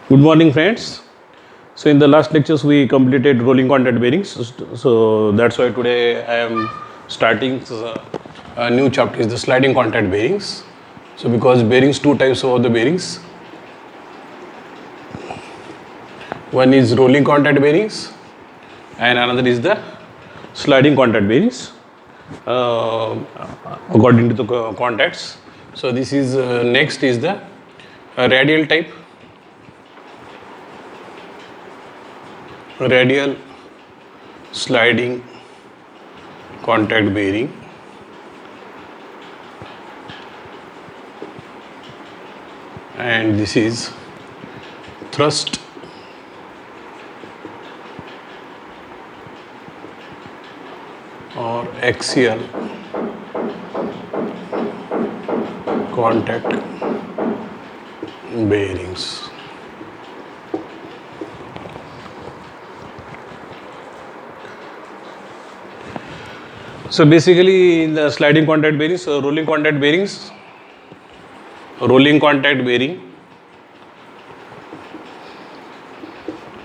Good morning, friends. So in the last lectures we completed rolling contact bearings. So that's why today I am starting a new chapter is the sliding contact bearings. So because bearings, two types of the bearings. One is rolling contact bearings and another is the sliding contact bearings according to the contacts. So this is next is the radial type. Radial sliding contact bearing, and this is thrust or axial contact bearings. So basically in the sliding contact bearings, rolling contact bearings, rolling contact bearing,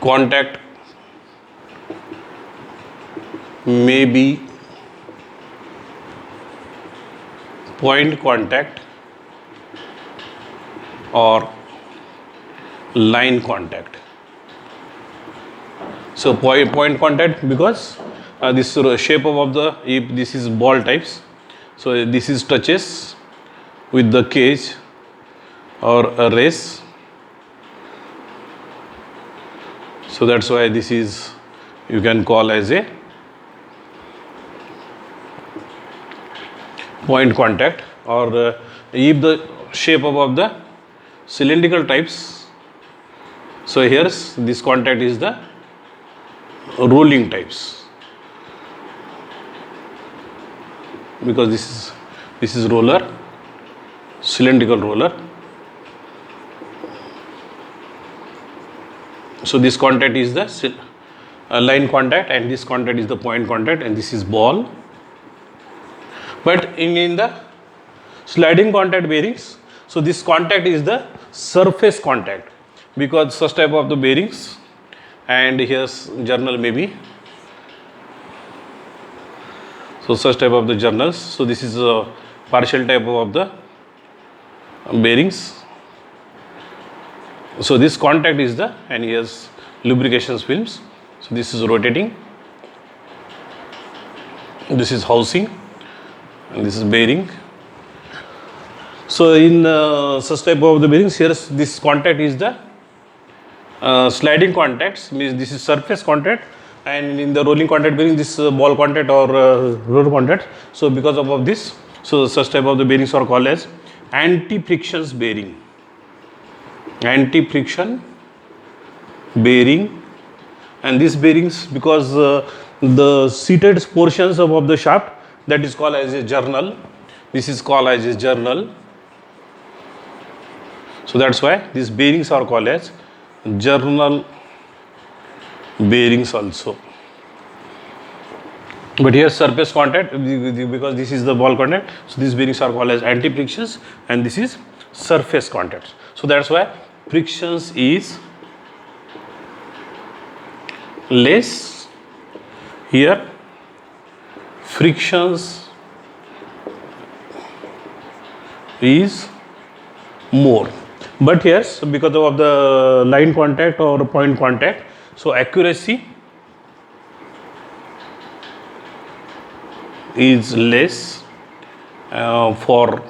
contact may be point contact or line contact. So point contact because this shape of the, if this is ball types, so this is touches with the cage or a race. So that's why this is, you can call as a point contact, or if the shape of the cylindrical types. So here's this contact is the rolling types, because this is roller, cylindrical roller. So this contact is the line contact, and this contact is the point contact, and this is ball. But in the sliding contact bearings, so this contact is the surface contact, because such type of the bearings, and here's journal maybe. So such type of the journals. So this is a partial type of the bearings. So this contact is the, and here's lubrication films. So this is rotating, this is housing, and this is bearing. So in such type of the bearings, here this contact is the sliding contacts, means this is surface contact, and in the rolling contact bearing, this ball contact or roller contact. So because of this, so such type of the bearings are called as anti-friction bearing. Anti-friction bearing, and these bearings, because the seated portions of the shaft, that is called as a journal. This is called as a journal. So that's why these bearings are called as journal bearings also. But here surface contact, because this is the ball contact, so these bearings are called as anti-frictions, and this is surface contact. So that's why frictions is less, here frictions is more. But here, so because of the line contact or point contact, so accuracy is less for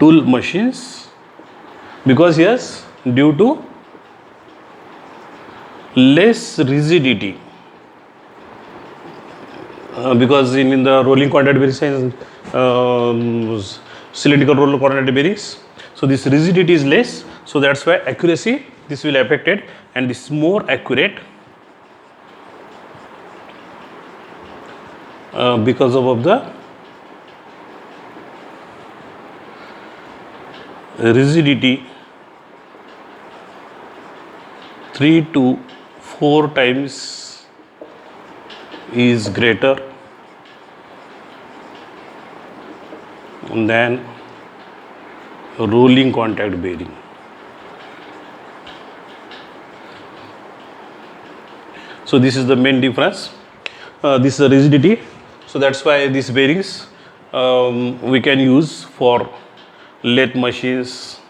tool machines, because yes, due to less rigidity, because in the rolling contact bearings and cylindrical roller contact bearings, so this rigidity is less, so that's why accuracy this will affected, and this is more accurate because of the rigidity 3 to 4 times is greater than rolling contact bearing. So this is the main difference. This is the rigidity. So that's why these bearings we can use for lathe machines,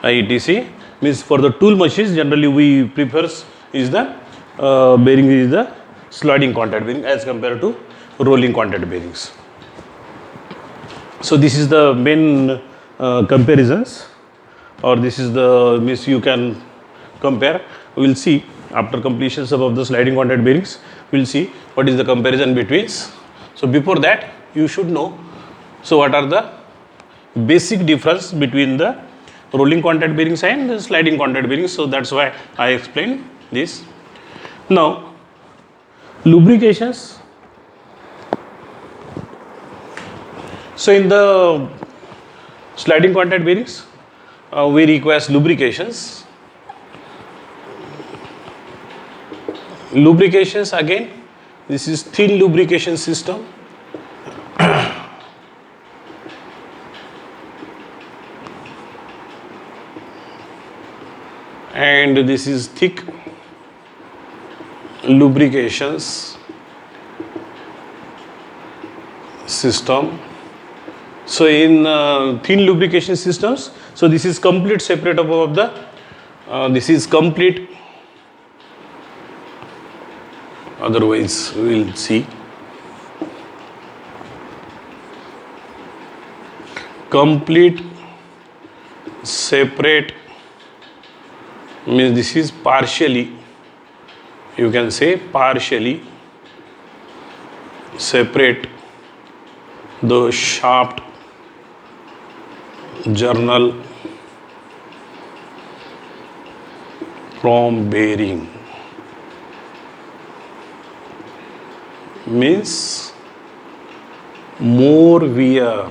etc. Means for the tool machines generally we prefers is the bearing is the sliding contact bearing as compared to rolling contact bearings. So this is the main comparisons, or this is the means you can compare. We will see after completion of the sliding contact bearings. We will see what is the comparison between. So before that you should know. So what are the basic difference between the rolling contact bearings and the sliding contact bearings? So that's why I explained this. Now lubrications. So in the sliding contact bearings we require lubrications. Lubrications again, this is thin lubrication system. And this is thick lubrications system. So in thin lubrication systems, so this is complete separate of the this is complete, otherwise we will see complete separate means this is partially, you can say partially separate the shaft journal from bearing. Means more wear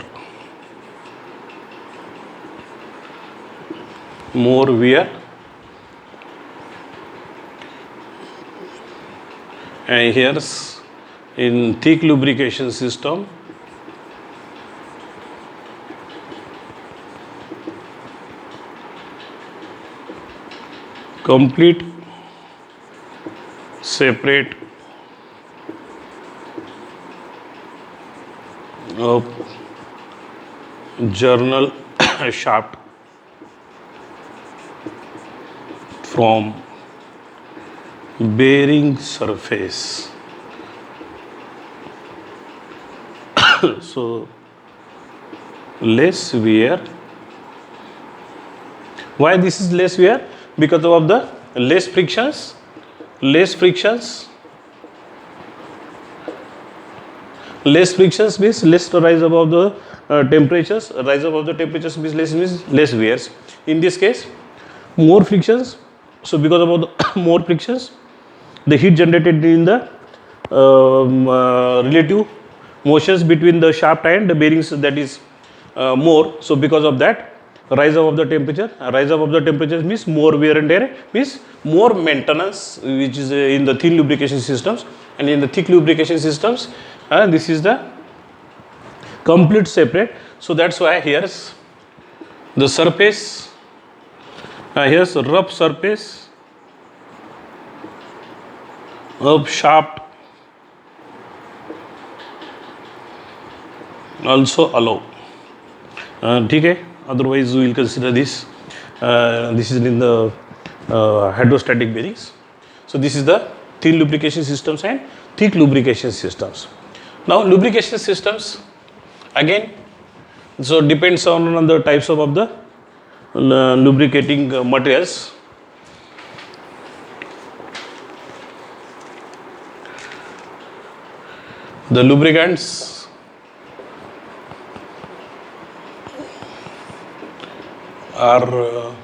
and here's in thick lubrication system complete separate of journal shaft from bearing surface. So less wear. Why this is less wear? Because of the less frictions. Less frictions means less rise above the temperatures. Rise above the temperatures means less wears. In this case, more frictions. So because of the more frictions, the heat generated in the relative motions between the shaft and the bearings, that is more. So because of that, rise above the temperature. Rise above the temperature means more wear and tear, means more maintenance, which is in the thin lubrication systems. And in the thick lubrication systems, this is the complete separate. So that's why here's the surface, here's a rough surface of shaft also allow. ठीक है, otherwise we will consider this. This is in the hydrostatic bearings. So this is the thin lubrication systems and thick lubrication systems. Now lubrication systems again, so depends on the types of the lubricating materials. The lubricants are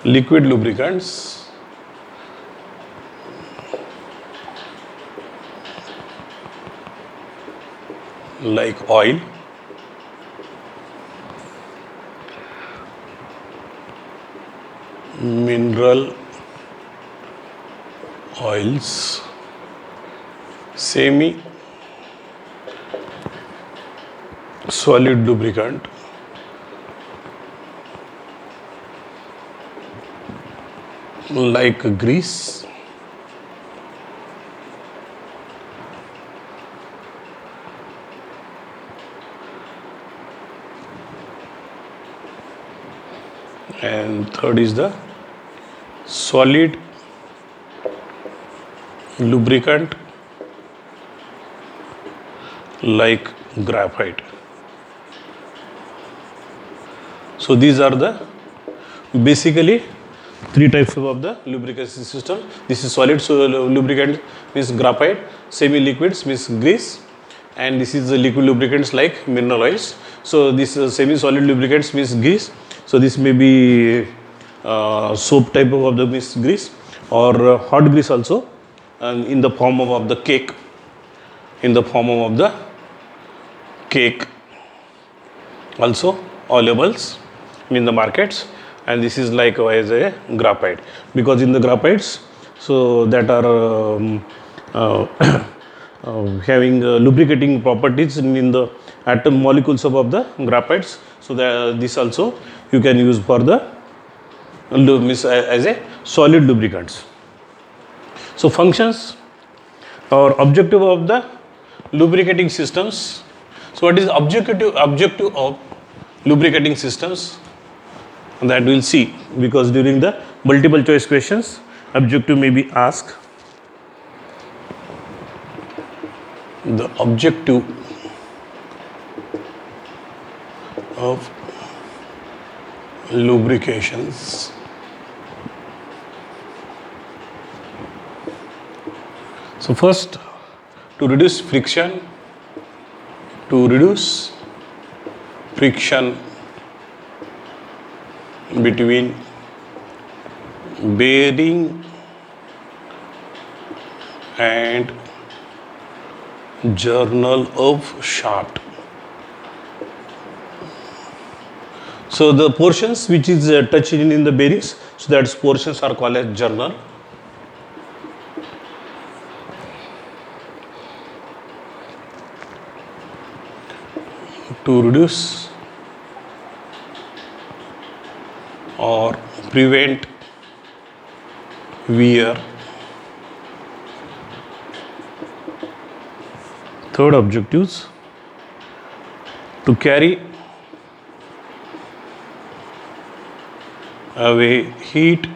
liquid lubricants, like oil, mineral oils, semi solid lubricant like grease, and third is the solid lubricant like graphite. So these are the basically three types of the lubrication system. This is solid lubricant means graphite, semi-liquids means grease, and this is the liquid lubricants like mineral oils. So this semi-solid lubricants means grease. So this may be soap type of the means grease, or hot grease also, and in the form of the cake, also available in the markets. And this is likewise a graphite, because in the graphites, so that are having lubricating properties in the atom molecules of the graphites. So that this also you can use for the as a solid lubricants. So functions or objective of the lubricating systems. So what is objective of lubricating systems? That we'll see, because during the multiple choice questions objective may be asked. The objective of lubrications. So first, to reduce friction between bearing and journal of shaft. So the portions which is touched in the bearings, so that portions are called as journal. To reduce or prevent wear. Third objectives, to carry away heat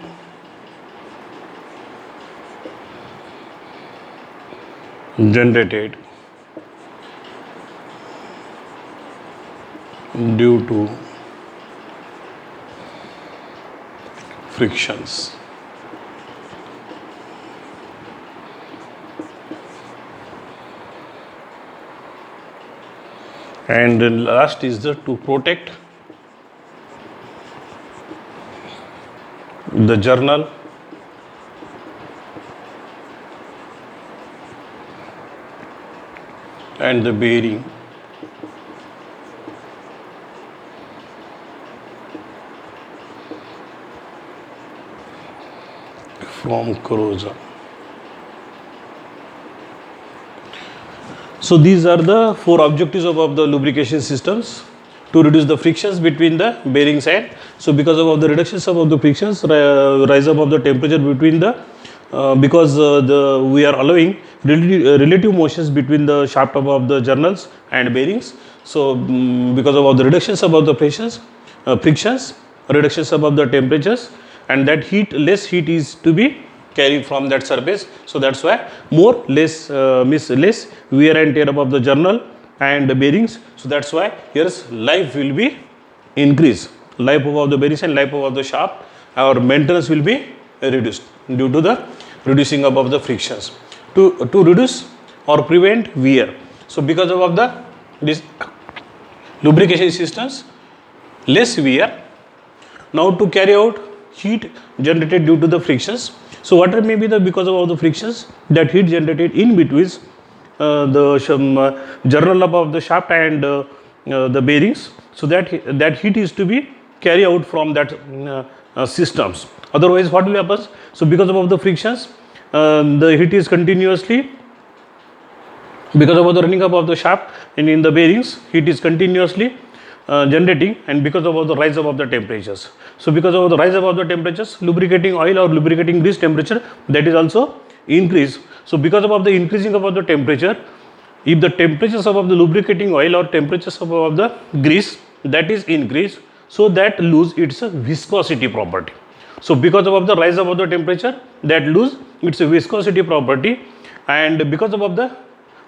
generated due to frictions. And then last is the to protect the journal and the bearing from corrosion. So these are the four objectives of the lubrication systems: to reduce the frictions between the bearings, and so because of the reductions of the frictions, rise up of the temperature between the because we are allowing relative motions between the shaft of the journals and bearings. So because of the reductions of the frictions, reductions of the temperatures, and that less heat is to be carried from that surface. So that's why less wear and tear of the journal and the bearings. So that's why here's life will be increased. Life of the bearings and life of the shaft, our maintenance will be reduced due to the reducing of the frictions. To reduce or prevent wear. So because of this lubrication systems, less wear. Now to carry out heat generated due to the frictions. So what may be the because of the frictions, that heat generated in between the journal of the shaft and the bearings. So that heat is to be carried out from that systems. Otherwise what will happen? So because of the frictions, the heat is continuously Because of the running up of the shaft and in the bearings, heat is continuously generating, and because of the rise up of the temperatures. So because of the rise up of the temperatures, lubricating oil or lubricating grease temperature, that is also increase. So because of the increasing of the temperature, if the temperatures of the lubricating oil or temperatures of the grease that is increased, so that lose its viscosity property. So because of the rise of the temperature, that lose its viscosity property, and because of the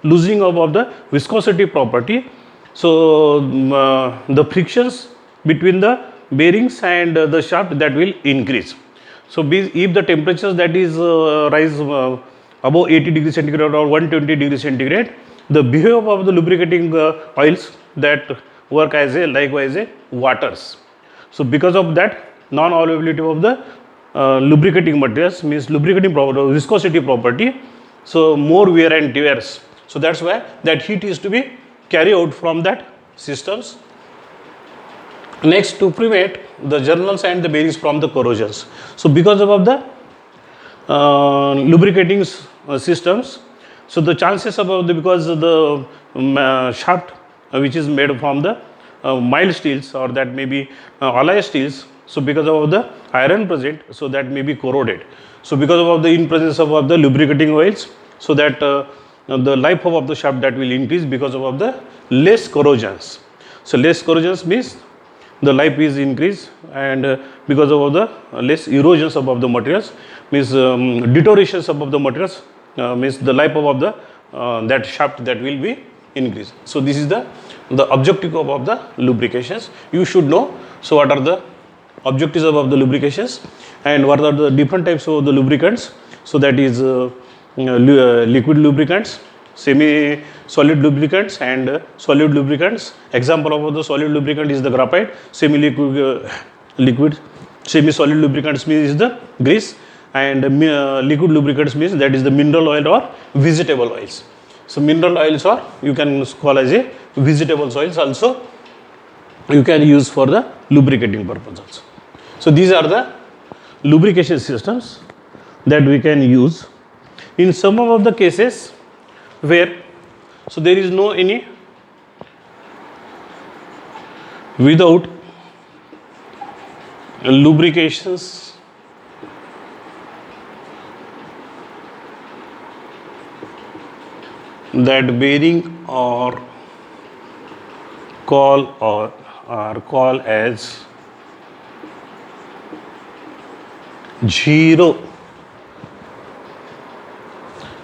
losing of the viscosity property, so the frictions between the bearings and the shaft, that will increase. So if the temperatures that is rise above 80 degrees centigrade or 120 degrees centigrade, the behavior of the lubricating oils that work as a likewise a waters. So because of that non availability of the lubricating materials, means lubricating viscosity property, so more wear and tears. So that's why that heat is to be carried out from that systems. Next, to prevent the journals and the bearings from the corrosions. So because of the lubricating systems, so the chances about the, because the shaft which is made from the mild steels, or that may be alloy steels, so because of the iron present, so that may be corroded. So because of the in presence of the lubricating oils, so that the life of the shaft that will increase because of the less corrosions. So less corrosions means the life is increased, and because of the less erosions above the materials, means deteriorations above the materials, means the life of the that shaft that will be increased. So this is the objective of the lubrications. You should know. So what are the objectives of the lubrications, and what are the different types of the lubricants? So that is liquid lubricants, semi solid lubricants, and solid lubricants. Example of the solid lubricant is the graphite. Semi liquid semi solid lubricants means is the grease, and liquid lubricants means that is the mineral oil or vegetable oils. So mineral oils, or you can call as a vegetable oils also, you can use for the lubricating purpose also. So these are the lubrication systems that we can use in some of the cases where, so there is no any without lubrications that bearing or call or are called as zero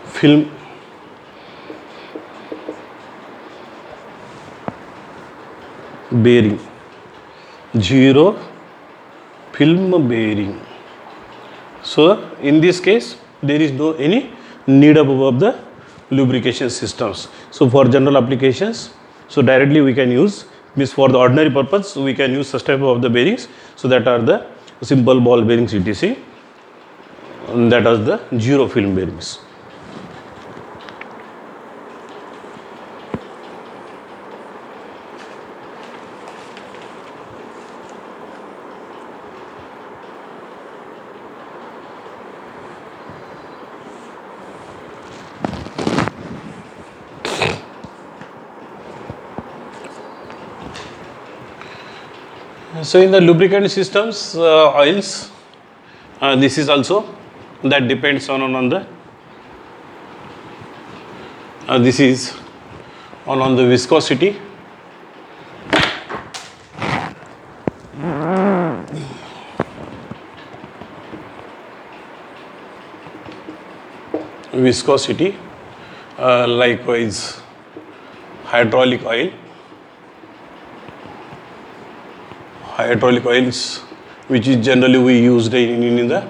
film bearing, zero film bearing. So in this case there is no any need of the lubrication systems. So for general applications, so directly we can use, means for the ordinary purpose we can use such type of the bearings. So that are the simple ball bearings etc, and that are the zero film bearings. So in the lubricant systems, oils, this is also that depends on the this is on the viscosity. Viscosity, likewise hydraulic oil. Hydraulic oils, which is generally we used in the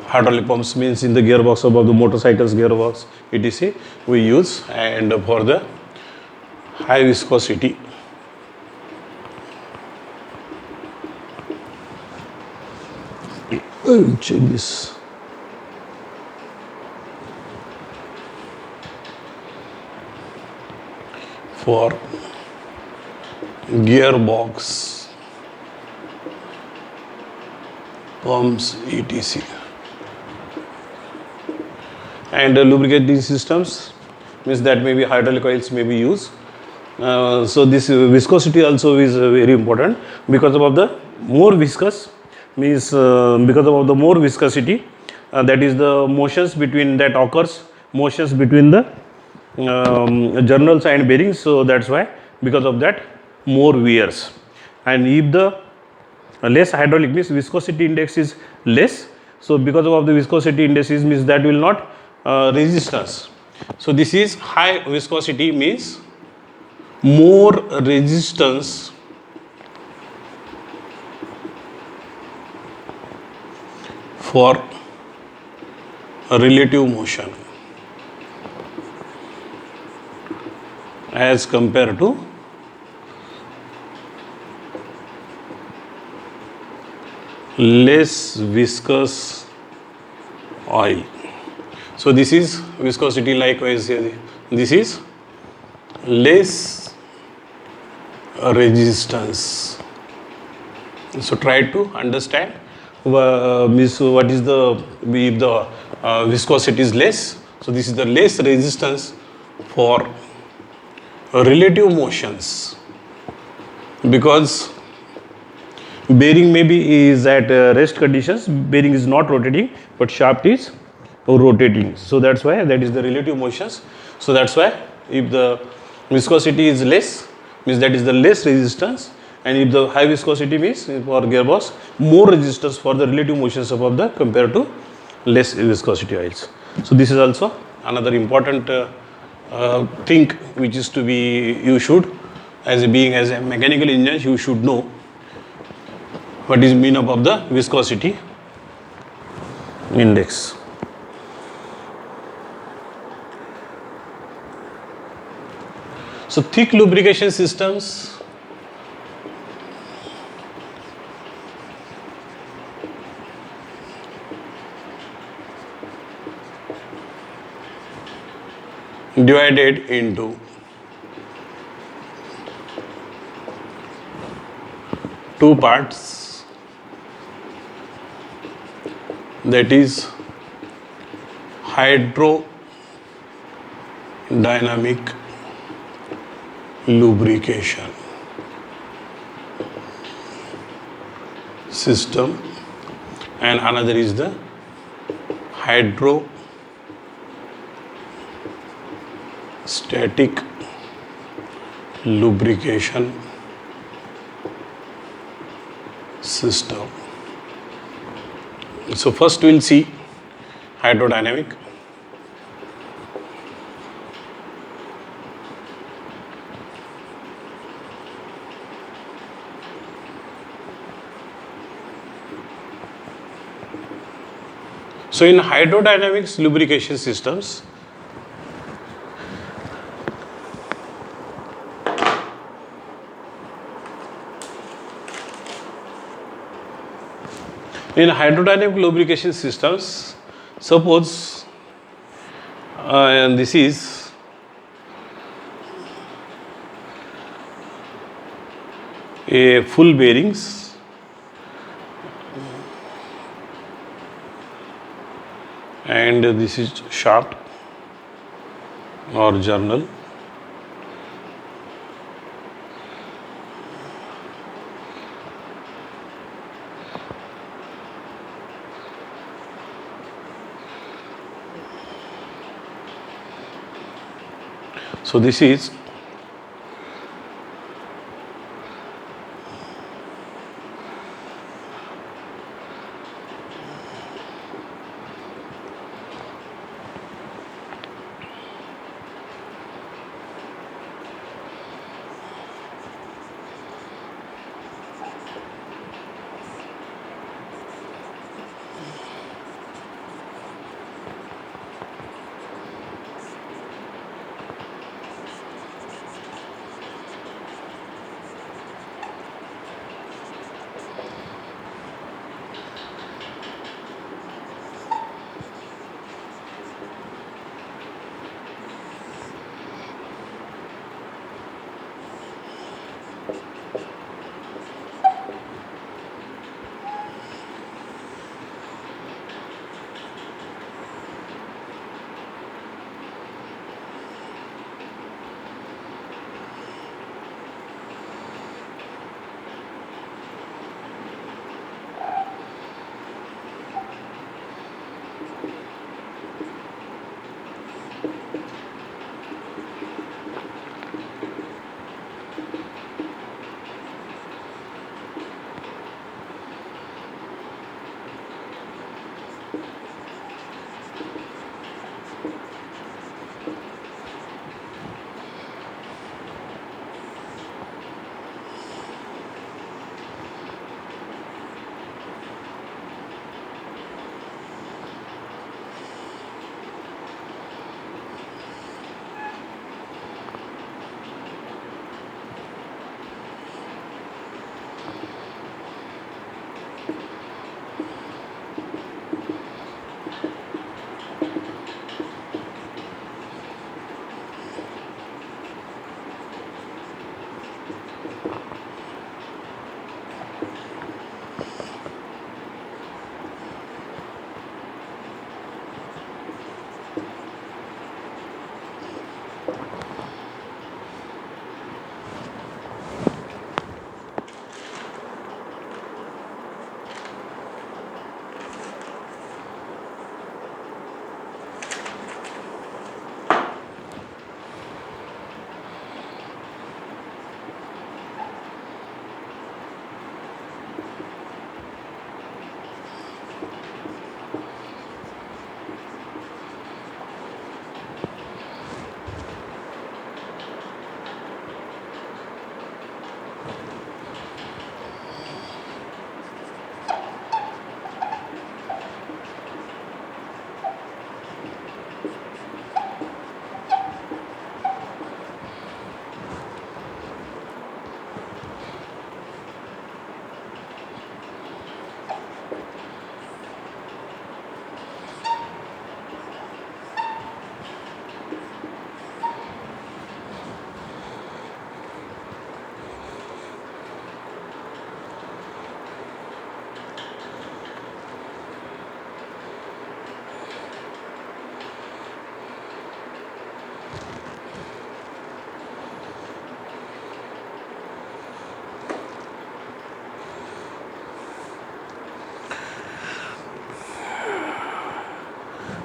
hydraulic pumps, means in the gearbox of the motorcycles gearbox etc we use, and for the high viscosity. Check this. For gearbox pumps etc, and lubricating systems means that maybe hydraulic oils may be used. So this viscosity also is very important because of the more viscous means because of the more viscosity, that is the motions between that occurs, motions between the journals and bearings. So that's why because of that more wears. And if the less hydraulic means viscosity index is less, so because of the viscosity index is means that will not resistance. So this is high viscosity means more resistance for relative motion as compared to less viscous oil. So this is viscosity, likewise this is less resistance. So try to understand means what is the, if the viscosity is less, so this is the less resistance for relative motions, because bearing maybe is at rest conditions, bearing is not rotating but shaft is rotating. So that's why that is the relative motions. So that's why if the viscosity is less means that is the less resistance, and if the high viscosity means for gearbox more resistance for the relative motions of the compared to less viscosity oils. So this is also another important thing which is to be, you should as a being as a mechanical engineer you should know what is mean of the viscosity index. So thick lubrication systems, divided into two parts, that is hydrodynamic lubrication system and another is the hydrostatic lubrication system. So first we will see hydrodynamic. So in hydrodynamics lubrication systems, suppose and this is a full bearings and this is shaft or journal. So this is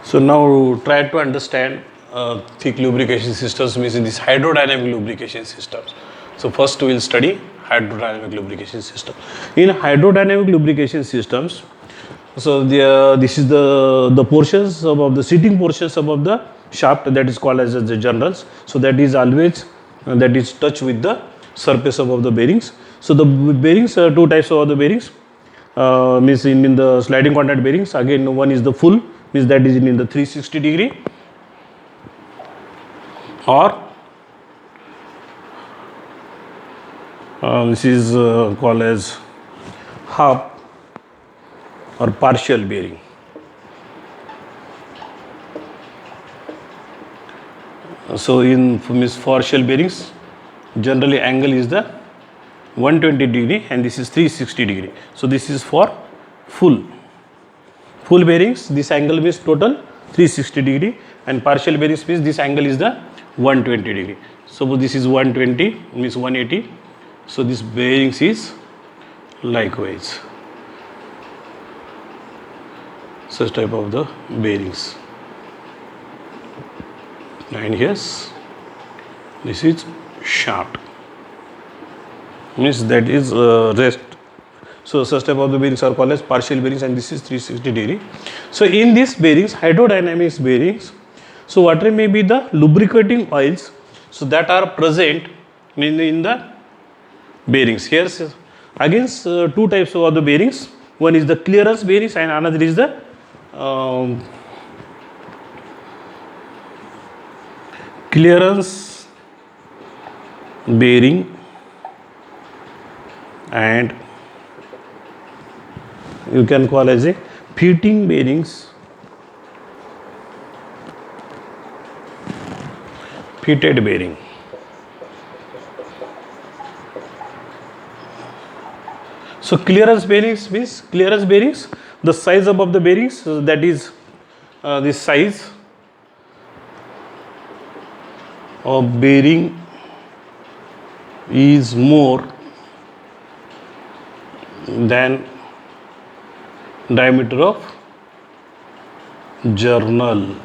So now try to understand thick lubrication systems, means in this hydrodynamic lubrication systems. So first we will study hydrodynamic lubrication system. In hydrodynamic lubrication systems, so this is the portions above the seating portions above the shaft, that is called as the journals. So that is always that is touch with the surface above the bearings. So the bearings, two types of the bearings, means in the sliding contact bearings. Again, one is the full, means that is in the 360 degree, or this is called as half or partial bearing. So in means partial bearings, generally angle is the 120 degree and this is 360 degree. So this is for full bearings, this angle means total 360 degree, and partial bearings means this angle is the 120 degree. Suppose this is 120 means 180. So this bearings is likewise such type of the bearings. And yes, this is shaft, means that is rest. So such type of the bearings are called as partial bearings, and this is 360 degree. So in these bearings, hydrodynamics bearings, so whatever may be the lubricating oils, so that are present in the bearings. Here again two types of the bearings. One is the clearance bearings and another is the clearance bearing and you can call as a fitting bearings, fitted bearing. So clearance bearings means the size above the bearings, that is this size of bearing is more than diameter of journal.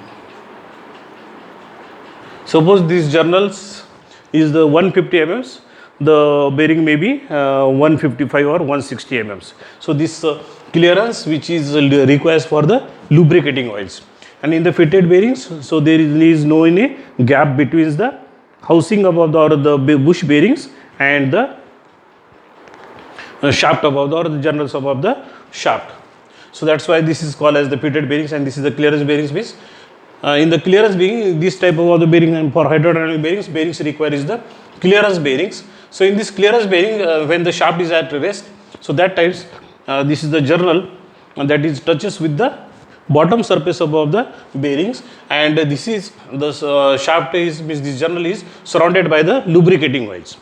Suppose these journals is the 150 mm, the bearing may be 155 or 160 mm. So this clearance which is requires for the lubricating oils. And in the fitted bearings, so there is no any gap between the housing above the, or the bush bearings and the shaft above the, or the journals above the shaft. So that's why this is called as the fitted bearings, and this is the clearance bearings. Means in the clearance bearing, this type of the bearing, and for hydrodynamic bearings require is the clearance bearings. So in this clearance bearing, when the shaft is at rest, so that times this is the journal, and that is touches with the bottom surface above the bearings, and this is the shaft is, means this journal is surrounded by the lubricating oils.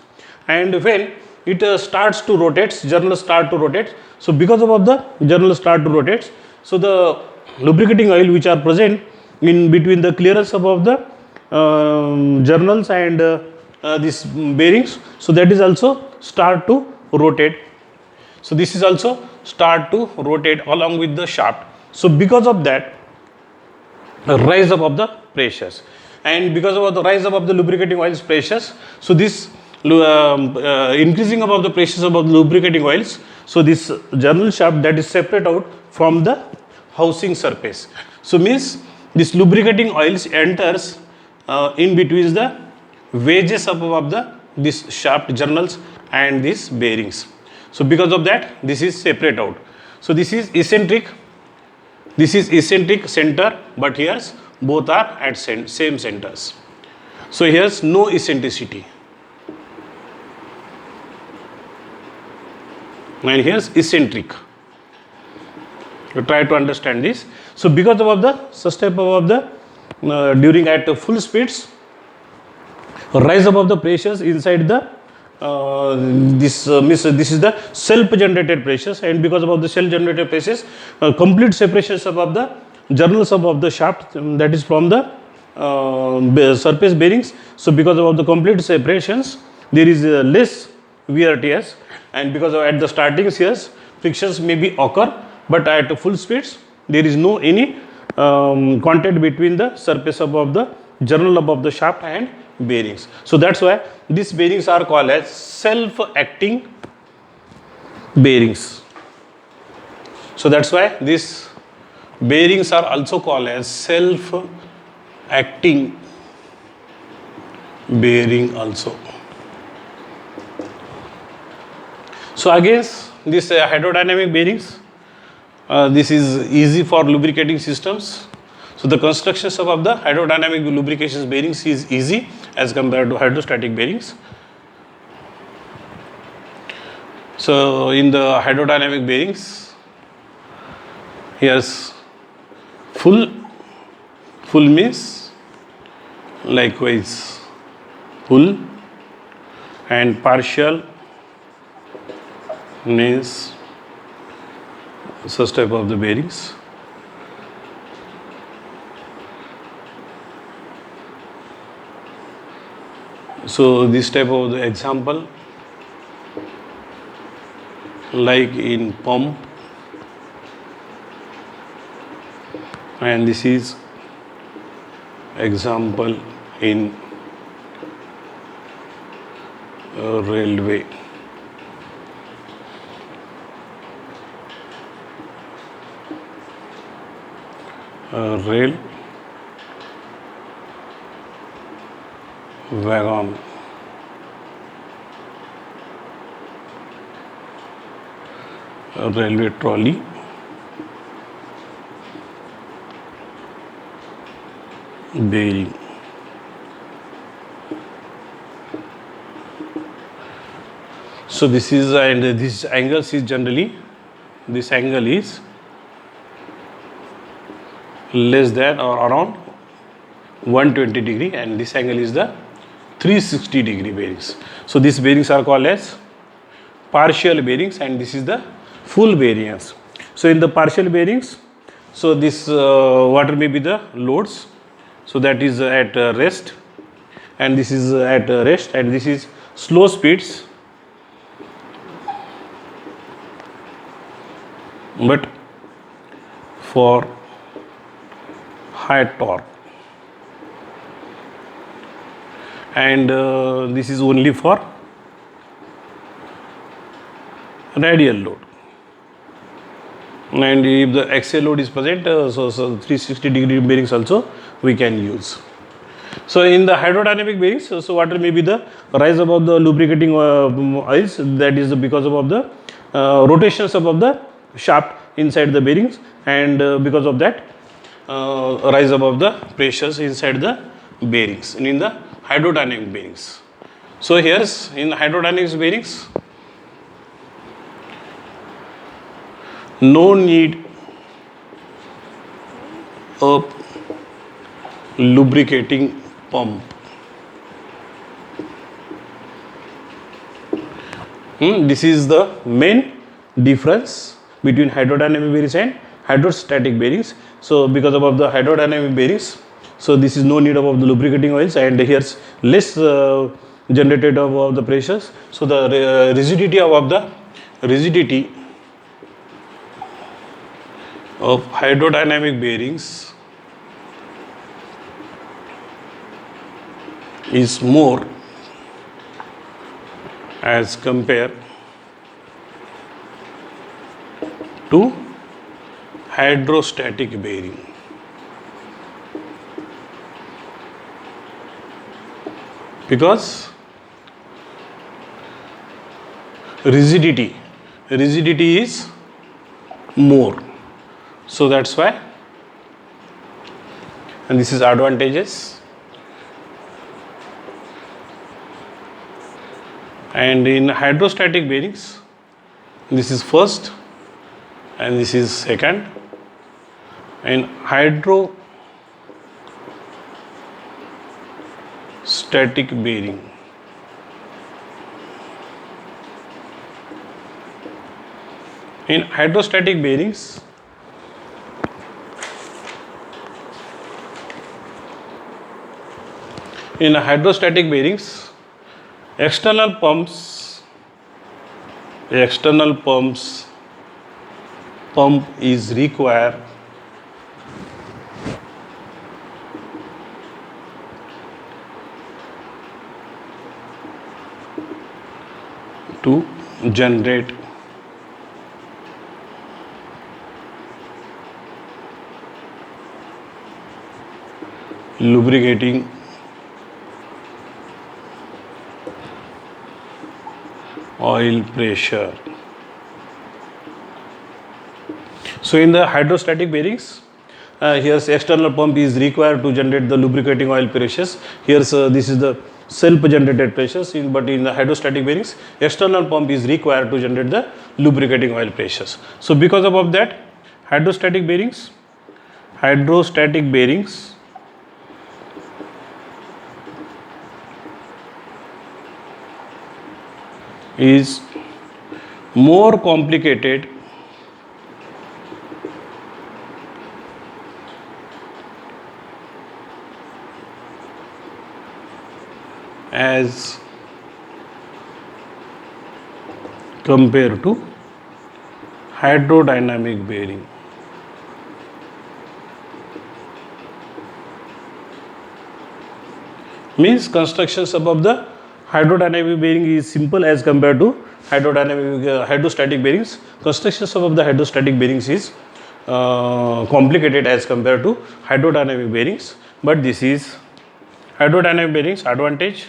And when it starts to rotate, journal start to rotate. So because of the journal start to rotate, so the lubricating oil which are present in between the clearance above the journals and these bearings, so that is also start to rotate. So this is also start to rotate along with the shaft. So because of that, rise above the pressures, and because of the rise above the lubricating oils pressures, so this increasing above the pressures above the lubricating oils, so this journal shaft that is separate out from the housing surface. So means this lubricating oils enters in between the wedges above the this shaft journals and these bearings. So because of that, this is separate out. So this is eccentric center, but here's both are at same centers. So here's no eccentricity, and here's eccentric. You try to understand this. So because of the such type of the during at full speeds, rise above the pressures inside the this is the self-generated pressures, and because of the self-generated pressures, complete separations above the journals above the shaft, that is from the surface bearings. So because of the complete separations, there is less wear tears, and because of at the starting shears, frictions may be occur, but at full speeds there is no any contact between the surface above the journal above the shaft and bearings. So that's why these bearings are called as self-acting bearings. So that's why these bearings are also called as self-acting bearing also. So against this hydrodynamic bearings, this is easy for lubricating systems. So the constructions of the hydrodynamic lubrication bearings is easy as compared to hydrostatic bearings. So in the hydrodynamic bearings, here's full means likewise full, and partial means such type of the bearings. So this type of the example, like in pump, and this is example in railway. Rail wagon, railway trolley, bearing. So this is, and this angles is generally, this angle is less than or around 120 degree, and this angle is the 360 degree bearings. So these bearings are called as partial bearings, and this is the full bearings. So in the partial bearings, so this water may be the loads, so that is at rest, and this is at rest, and this is slow speeds, but for high torque, and this is only for radial load, and if the axial load is present, so 360 degree bearings also we can use. So in the hydrodynamic bearings, so water may be the rise above the lubricating oils, that is because of the rotations above the shaft inside the bearings, and because of that rise above the pressures inside the bearings, and in the hydrodynamic bearings. So here's in hydrodynamics bearings, no need of lubricating pump. This is the main difference between hydrodynamic bearings and hydrostatic bearings. So because of the hydrodynamic bearings, so this is no need of the lubricating oils, and here's less generated of the pressures. So the rigidity of hydrodynamic bearings is more as compared to hydrostatic bearing. Because rigidity is more. So that's why, and this is advantages. And in hydrostatic bearings, this is first and this is second. In hydrostatic bearing, in hydrostatic bearings, external pump is required to generate lubricating oil pressure. So in the hydrostatic bearings, here's external pump is required to generate the lubricating oil pressures. Here's this is the self-generated pressures. But in the hydrostatic bearings, external pump is required to generate the lubricating oil pressures. So because of that, hydrostatic bearings is more complicated as compared to hydrodynamic bearing. Means constructions above the hydrodynamic bearing is simple as compared to hydrostatic bearings. Constructions above the hydrostatic bearings is complicated as compared to hydrodynamic bearings. But this is hydrodynamic bearings advantage.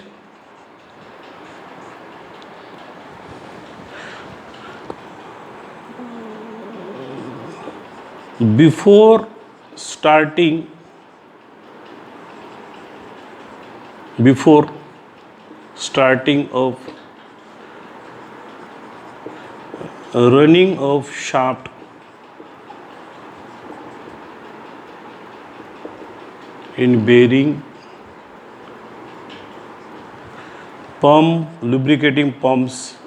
Before starting of running of shaft in bearing, lubricating pumps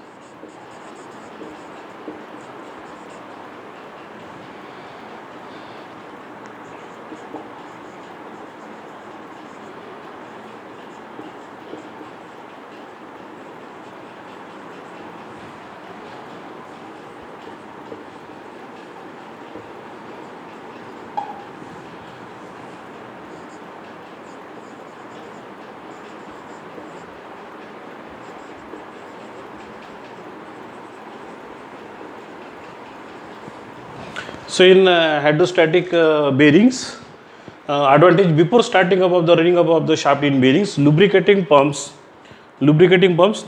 So in hydrostatic bearings, advantage before starting above the running above the shaft in bearings, lubricating pumps,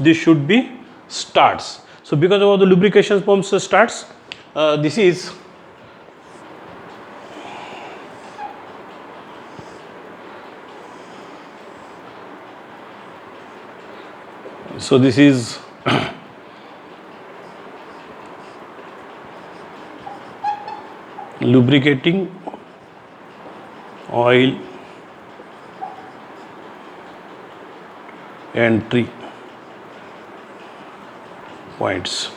this should be starts. So because of the lubrication pumps starts, this is lubricating oil entry points.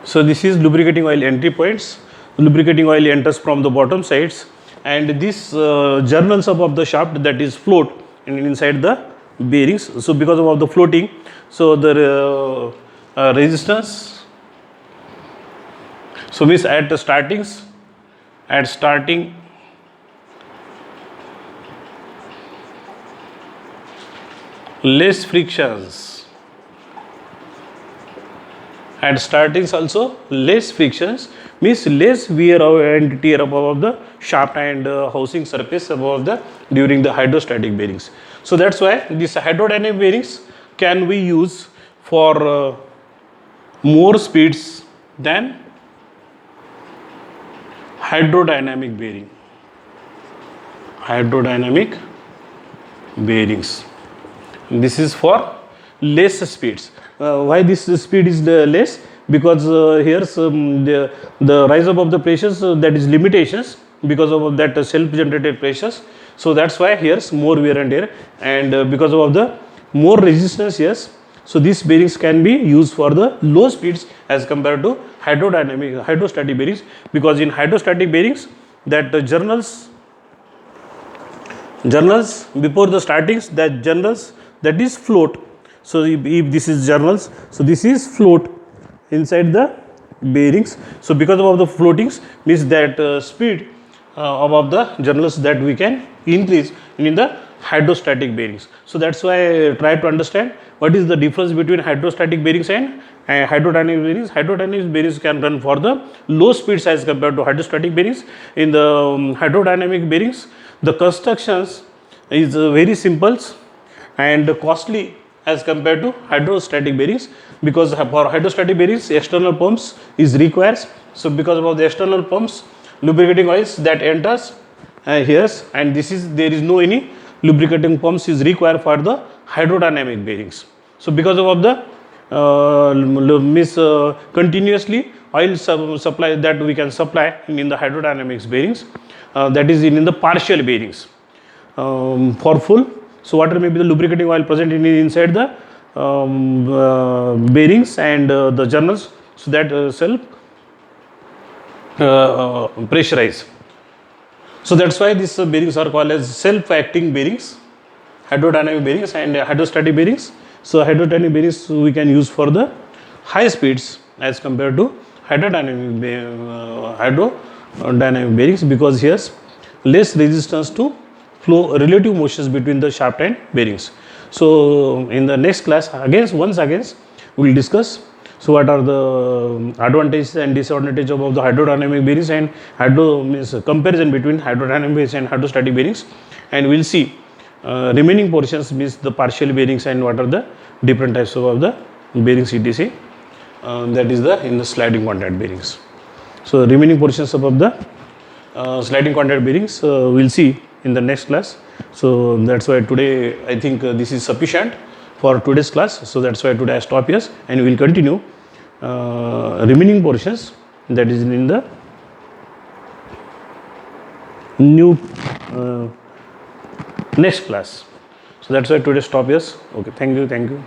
So this is lubricating oil entry points. Lubricating oil enters from the bottom sides, and this journals above the shaft, that is float inside the bearings. So because of the floating, so the resistance, so means at starting less frictions, at startings also less frictions, means less wear and tear above the shaft and housing surface above the during the hydrostatic bearings. So that's why these hydrodynamic bearings can be used for more speeds than hydrodynamic bearing. Hydrodynamic bearings. This is for less speeds. Why this speed is less? Because here the rise up of the pressures, that is limitations because of that self-generated pressures. So that's why here's more wear and tear, and because of the more resistance, yes. So these bearings can be used for the low speeds as compared to hydrostatic bearings, because in hydrostatic bearings that journals before the startings, that journals that is float. So if this is journals, so this is float inside the bearings. So because of the floatings means that speed above the journals that we can increase in the hydrostatic bearings. So that's why I try to understand what is the difference between hydrostatic bearings and hydrodynamic bearings. Hydrodynamic bearings can run for the low speeds as compared to hydrostatic bearings. In the hydrodynamic bearings, the constructions is very simple and costly as compared to hydrostatic bearings, because for hydrostatic bearings external pumps is required. So because of the external pumps, lubricating oils that enters here, and this is there is no any lubricating pumps is required for the hydrodynamic bearings. So because of the continuously oil supply that we can supply in the hydrodynamics bearings, that is in the partial bearings. For full, so whatever may be the lubricating oil present inside the bearings and the journals, so that self pressurize. So that's why these bearings are called as self-acting bearings, hydrodynamic bearings and hydrostatic bearings. So hydrodynamic bearings we can use for the high speeds as compared to hydrodynamic bearings, because here's less resistance to flow relative motions between the shaft and bearings. So in the next class once again we will discuss so what are the advantages and disadvantages of the hydrodynamic bearings, and means comparison between hydrodynamic bearings and hydrostatic bearings, and we will see remaining portions means the partial bearings and what are the different types of the bearings etc. That is in the sliding contact bearings. So remaining portions of the sliding contact bearings we will see in the next class. So that's why today I think this is sufficient for today's class. So that's why today I stop here, and we will continue remaining portions that is in the new next class. So that's why today stop here. Okay, thank you.